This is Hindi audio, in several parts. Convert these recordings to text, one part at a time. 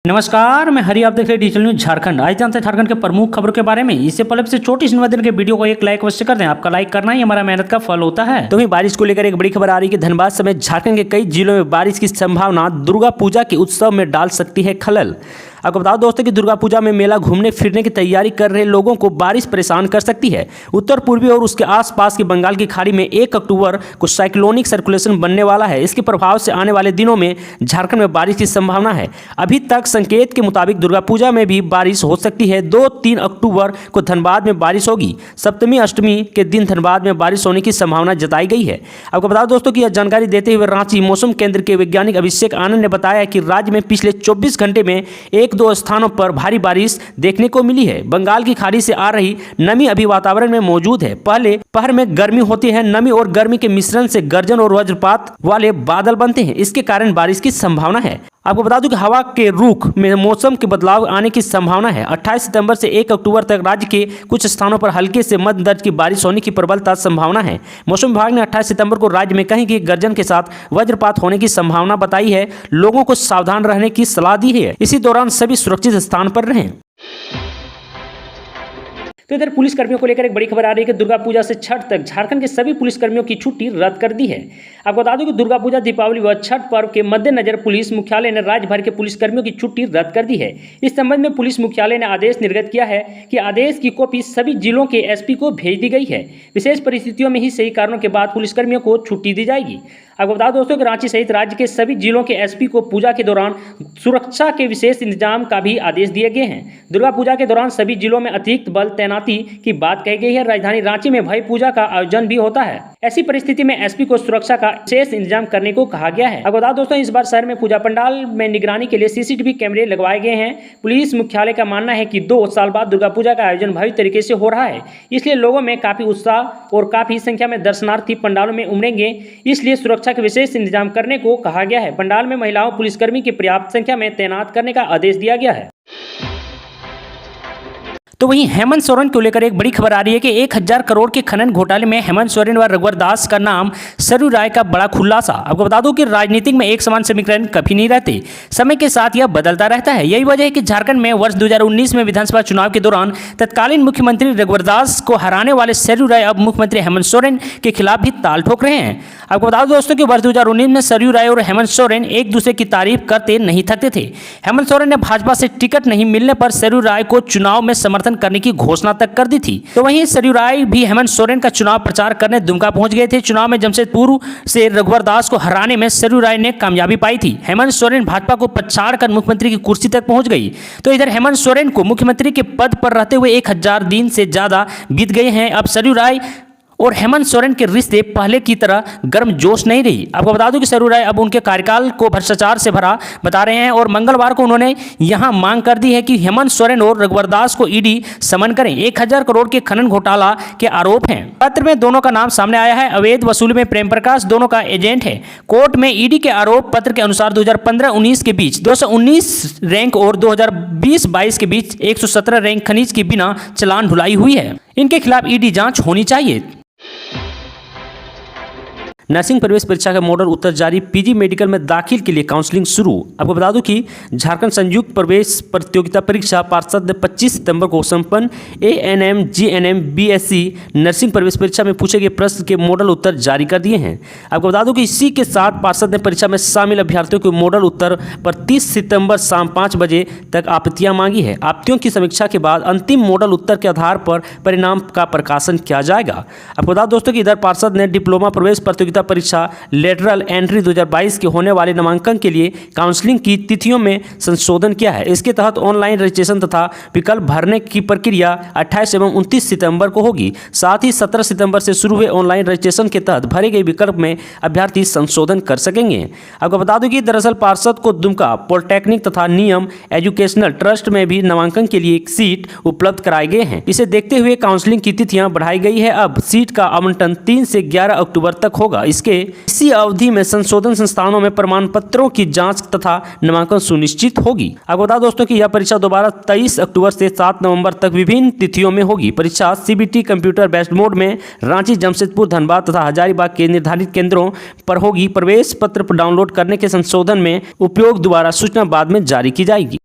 नमस्कार, मैं हरि। आप देख रहे हैं डिजिटल न्यूज झारखंड। आज जानते हैं झारखंड के प्रमुख खबरों के बारे में। इससे पहले से छोटी सी निवेदन के वीडियो को एक लाइक अवश्य कर दें। आपका लाइक करना ही हमारा मेहनत का फल होता है। तो वहीं बारिश को लेकर एक बड़ी खबर आ रही है कि धनबाद समेत झारखंड के कई जिलों में बारिश की संभावना दुर्गा पूजा के उत्सव में डाल सकती है खलल। आपको बता दो दोस्तों कि दुर्गा पूजा में मेला घूमने फिरने की तैयारी कर रहे लोगों को बारिश परेशान कर सकती है। उत्तर पूर्वी और उसके आसपास की बंगाल की खाड़ी में 1 अक्टूबर को साइक्लोनिक सर्कुलेशन बनने वाला है। इसके प्रभाव से आने वाले दिनों में झारखंड में बारिश की संभावना है। अभी तक संकेत के मुताबिक दुर्गा पूजा में भी बारिश हो सकती है। 2-3 अक्टूबर को धनबाद में बारिश होगी। सप्तमी अष्टमी के दिन धनबाद में बारिश होने की संभावना जताई गई है। आपको बता दो दोस्तों कि यह जानकारी देते हुए रांची मौसम केंद्र के वैज्ञानिक अभिषेक आनंद ने बताया कि राज्य में पिछले 24 घंटे में 1-2 स्थानों पर भारी बारिश देखने को मिली है। बंगाल की खाड़ी से आ रही नमी अभी वातावरण में मौजूद है। पहले पहर में गर्मी होती है। नमी और गर्मी के मिश्रण से गर्जन और वज्रपात वाले बादल बनते हैं। इसके कारण बारिश की संभावना है। आपको बता दूं कि हवा के रुख में मौसम के बदलाव आने की संभावना है। 28 सितंबर से 1 अक्टूबर तक राज्य के कुछ स्थानों पर हल्के से मध्यम दर्ज की बारिश होने की प्रबलता संभावना है। मौसम विभाग ने 28 सितंबर को राज्य में कहीं की गर्जन के साथ वज्रपात होने की संभावना बताई है। लोगों को सावधान रहने की सलाह दी है। इसी दौरान सभी सुरक्षित स्थान पर रहें। तो इधर पुलिस कर्मियों को लेकर एक बड़ी खबर आ रही है कि दुर्गा पूजा से छठ तक झारखंड के सभी पुलिस कर्मियों की छुट्टी रद्द कर दी है। आपको बता दूं कि दुर्गा पूजा, दीपावली व छठ पर्व के मद्देनजर पुलिस मुख्यालय ने राज्य भर के पुलिस कर्मियों की छुट्टी रद्द कर दी है। इस संबंध में पुलिस मुख्यालय ने आदेश निर्गत किया है कि आदेश की कॉपी सभी जिलों के एसपी को भेज दी गई है। विशेष परिस्थितियों में ही सही कारणों के बाद पुलिसकर्मियों को छुट्टी दी जाएगी। आपको बता दोस्तों कि रांची सहित राज्य के सभी जिलों के एसपी को पूजा के दौरान सुरक्षा के विशेष इंतजाम का भी आदेश दिए गए हैं। दुर्गा पूजा के दौरान सभी जिलों में अतिरिक्त बल तैनाती की बात कही गई है। राजधानी रांची में भाई पूजा का आयोजन भी होता है। ऐसी परिस्थिति में एसपी को सुरक्षा का विशेष इंतजाम करने को कहा गया है। आपको बता दोस्तों इस बार शहर में पूजा पंडाल में निगरानी के लिए सीसीटीवी कैमरे लगवाए गए हैं। पुलिस मुख्यालय का मानना है कि 2 साल बाद दुर्गा पूजा का आयोजन भव्य तरीके से हो रहा है। इसलिए लोगों में काफी उत्साह और काफी संख्या में दर्शनार्थी पंडालों में उमड़ेंगे। इसलिए सुरक्षा के विशेष इंतजाम करने को कहा गया है। पंडाल में महिलाओं पुलिसकर्मी की पर्याप्त संख्या में तैनात करने का आदेश दिया गया है। तो वहीं हेमंत सोरेन को लेकर एक बड़ी खबर आ रही है कि 1000 करोड़ के खनन घोटाले में हेमंत सोरेन व रघुवर दास का नाम सरयू राय का बड़ा खुलासा। आपको बता दूं कि राजनीतिक में एक समान समीकरण कभी नहीं रहते, समय के साथ यह बदलता रहता है। यही वजह है कि झारखंड में वर्ष 2019 में विधानसभा चुनाव के दौरान तत्कालीन मुख्यमंत्री रघुवर दास को हराने वाले सरयू राय अब मुख्यमंत्री हेमंत सोरेन के खिलाफ भी ताल ठोक रहे हैं। आपको बता दो दोस्तों कि वर्ष 2019 में सरयू राय और हेमंत सोरेन एक दूसरे की तारीफ करते नहीं थकते थे। हेमंत सोरेन ने भाजपा से टिकट नहीं मिलने पर सरयू राय को चुनाव में समर्थन करने की घोषणा तक कर दी थी। तो वहीं सरयू राय भी हेमंत सोरेन का चुनाव प्रचार करने दुमका पहुंच गए थे। चुनाव में जमशेदपुर से रघुवर दास को हराने में सरयू राय ने कामयाबी पाई थी। हेमंत सोरेन भाजपा को पछाड़कर मुख्यमंत्री की कुर्सी तक पहुंच गई। तो इधर हेमंत सोरेन को मुख्यमंत्री के पद पर रहते हुए 1000 दिन से ज्यादा बीत गए हैं। अब सरयू राय और हेमंत सोरेन के रिश्ते पहले की तरह गर्म जोश नहीं रही। आपको बता दूं कि सरयू राय अब उनके कार्यकाल को भ्रष्टाचार से भरा बता रहे हैं और मंगलवार को उन्होंने यहां मांग कर दी है कि हेमंत सोरेन और रघुवर दास को ईडी समन करें। 1000 करोड़ के खनन घोटाला के आरोप हैं। पत्र में दोनों का नाम सामने आया है। अवैध वसूली में प्रेम प्रकाश दोनों का एजेंट है। कोर्ट में ईडी के आरोप पत्र के अनुसार 2015-19 के बीच 219 रैंक और 2020-22 के बीच 117 रैंक खनिज की बिना चालान ढुलाई हुई है। इनके खिलाफ ईडी जांच होनी चाहिए। नर्सिंग प्रवेश परीक्षा का मॉडल उत्तर जारी। पीजी मेडिकल में दाखिल के लिए काउंसलिंग शुरू। आपको बता दूं कि झारखंड संयुक्त प्रवेश प्रतियोगिता परीक्षा पार्षद ने 25 सितंबर को संपन्न ANM GNM BSc नर्सिंग प्रवेश परीक्षा में पूछे गए प्रश्न के मॉडल उत्तर जारी कर दिए हैं। आपको बता दूं कि इसी के साथ पार्षद ने परीक्षा में शामिल अभ्यर्थियों के मॉडल उत्तर पर 30 सितंबर शाम 5 बजे तक आपत्तियां मांगी है। आपत्तियों की समीक्षा के बाद अंतिम मॉडल उत्तर के आधार पर परिणाम का प्रकाशन किया जाएगा। आपको बता दोस्तों कि इधर पार्षद ने डिप्लोमा प्रवेश प्रतियोगिता परीक्षा लेटरल एंट्री 2022 के होने वाले नामांकन के लिए काउंसलिंग की तिथियों में संशोधन किया है। इसके तहत ऑनलाइन रजिस्ट्रेशन तथा विकल्प भरने की प्रक्रिया 28 एवं 29 सितंबर को होगी। साथ ही 17 सितंबर से शुरू हुए ऑनलाइन रजिस्ट्रेशन के तहत भरे गए विकल्प में अभ्यर्थी संशोधन कर सकेंगे। आपको बता दूं कि दरअसल पार्षद को दुमका पॉलिटेक्निक तथा नियम एजुकेशनल ट्रस्ट में भी नामांकन के लिए एक सीट उपलब्ध कराए गए हैं। इसे देखते हुए काउंसलिंग की तिथियां बढ़ाई गई है। अब सीट का आवंटन 3 से 11 अक्टूबर तक होगा। इसी अवधि में संशोधन संस्थानों में प्रमाण पत्रों की जांच तथा नामांकन सुनिश्चित होगी। आपको बता दोस्तों कि यह परीक्षा दोबारा 23 अक्टूबर से 7 नवंबर तक विभिन्न तिथियों में होगी। परीक्षा CBT कंप्यूटर बेस्ड मोड में रांची, जमशेदपुर, धनबाद तथा हजारीबाग के निर्धारित केंद्रों पर होगी। प्रवेश पत्र डाउनलोड करने के संशोधन में उपयोग द्वारा सूचना बाद में जारी की जाएगी।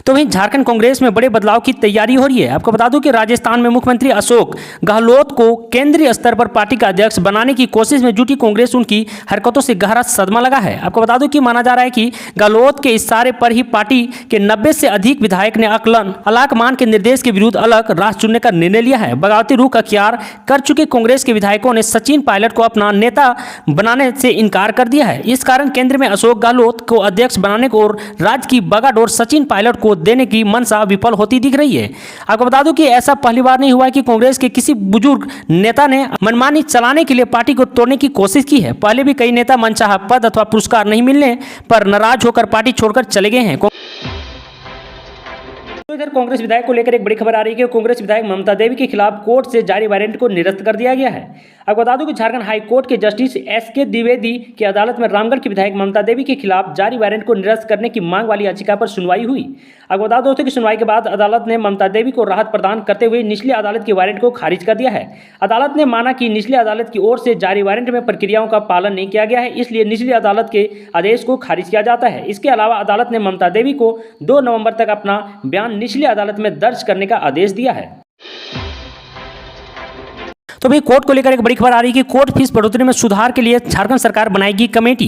तो वहीं झारखंड कांग्रेस में बड़े बदलाव की तैयारी हो रही है। आपको बता दूं कि राजस्थान में मुख्यमंत्री अशोक गहलोत को केंद्रीय स्तर पर पार्टी का अध्यक्ष बनाने की कोशिश में जुटी कांग्रेस उनकी हरकतों से गहरा सदमा लगा है। आपको बता दूं कि माना जा रहा है कि गहलोत के इशारे पर ही पार्टी के 90 से अधिक विधायक ने अलाकमान के निर्देश के विरुद्ध अलग राह चुनने का निर्णय लिया है। बगावती रुख अख्तियार कर चुके कांग्रेस के विधायकों ने सचिन पायलट को अपना नेता बनाने से इनकार कर दिया है। इस कारण केंद्र में अशोक गहलोत को अध्यक्ष बनाने को और राज्य की बगाडोर सचिन पायलट को देने की मंशा विफल होती दिख रही है। आपको बता दूं कि ऐसा पहली बार नहीं हुआ है कि कांग्रेस के किसी बुजुर्ग नेता ने मनमानी चलाने के लिए पार्टी को तोड़ने की कोशिश की है। पहले भी कई नेता मनचाहा पद अथवा पुरस्कार नहीं मिलने पर नाराज होकर पार्टी छोड़कर चले गए हैं। तो इधर कांग्रेस विधायक को लेकर एक बड़ी खबर आ रही है कि कांग्रेस विधायक ममता देवी के खिलाफ कोर्ट से जारी वारंट को निरस्त कर दिया गया है। आपको बता दूं कि झारखंड हाई कोर्ट के जस्टिस एस.के. द्विवेदी की अदालत में रामगढ़ की विधायक ममता देवी के खिलाफ जारी वारंट को निरस्त करने की मांग वाली याचिका पर सुनवाई हुई। आपको बता दो कि सुनवाई के बाद अदालत ने ममता देवी को राहत प्रदान करते हुए निचली अदालत की वारंट को खारिज कर दिया है। अदालत ने माना कि निचली अदालत की ओर से जारी वारंट में प्रक्रियाओं का पालन नहीं किया गया है, इसलिए निचली अदालत के आदेश को खारिज किया जाता है। इसके अलावा अदालत ने ममता देवी को 2 नवंबर तक अपना बयान निचली अदालत में दर्ज करने का आदेश दिया है। तो भाई कोर्ट को लेकर एक बड़ी खबर आ रही है कि कोर्ट फीस बढ़ोतरी में सुधार के लिए झारखंड सरकार बनाएगी कमेटी।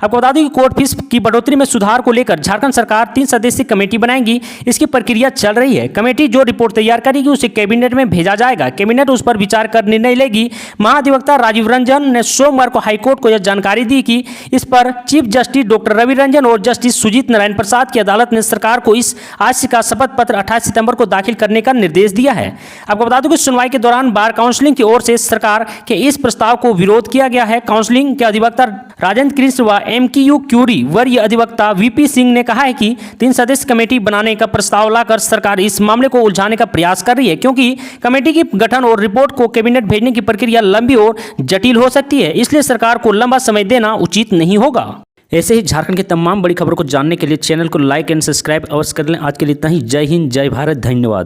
आपको बता दें कि कोर्ट फीस की बढ़ोतरी में सुधार को लेकर झारखंड सरकार 3 सदस्यीय कमेटी बनाएगी। इसकी प्रक्रिया चल रही है। कमेटी जो रिपोर्ट तैयार करेगी उसे कैबिनेट में भेजा जाएगा। कैबिनेट उस पर विचार कर निर्णय लेगी। महाधिवक्ता राजीव रंजन ने सोमवार को हाईकोर्ट को यह जानकारी दी कि इस पर chief justice doctor Ravi Ranjan और जस्टिस सुजीत नारायण प्रसाद की अदालत ने सरकार को इस आशय का शपथ पत्र 28 सितंबर को दाखिल करने का निर्देश दिया है। आपको बता दूं कि सुनवाई के दौरान बार काउंसिलिंग की ओर से सरकार के इस प्रस्ताव को विरोध किया गया है। काउंसिलिंग के अधिवक्ता राजेंद्र कृष्ण व एमक्यू क्यूरी वरीय अधिवक्ता वीपी सिंह ने कहा है कि 3 सदस्य कमेटी बनाने का प्रस्ताव लाकर सरकार इस मामले को उलझाने का प्रयास कर रही है, क्योंकि कमेटी की गठन और रिपोर्ट को कैबिनेट भेजने की प्रक्रिया लंबी और जटिल हो सकती है। इसलिए सरकार को लंबा समय देना उचित नहीं होगा। ऐसे ही झारखंड की तमाम बड़ी खबरों को जानने के लिए चैनल को लाइक एंड सब्सक्राइब अवश्य कर लें। आज के लिए इतना ही। जय हिंद, जय भारत, धन्यवाद।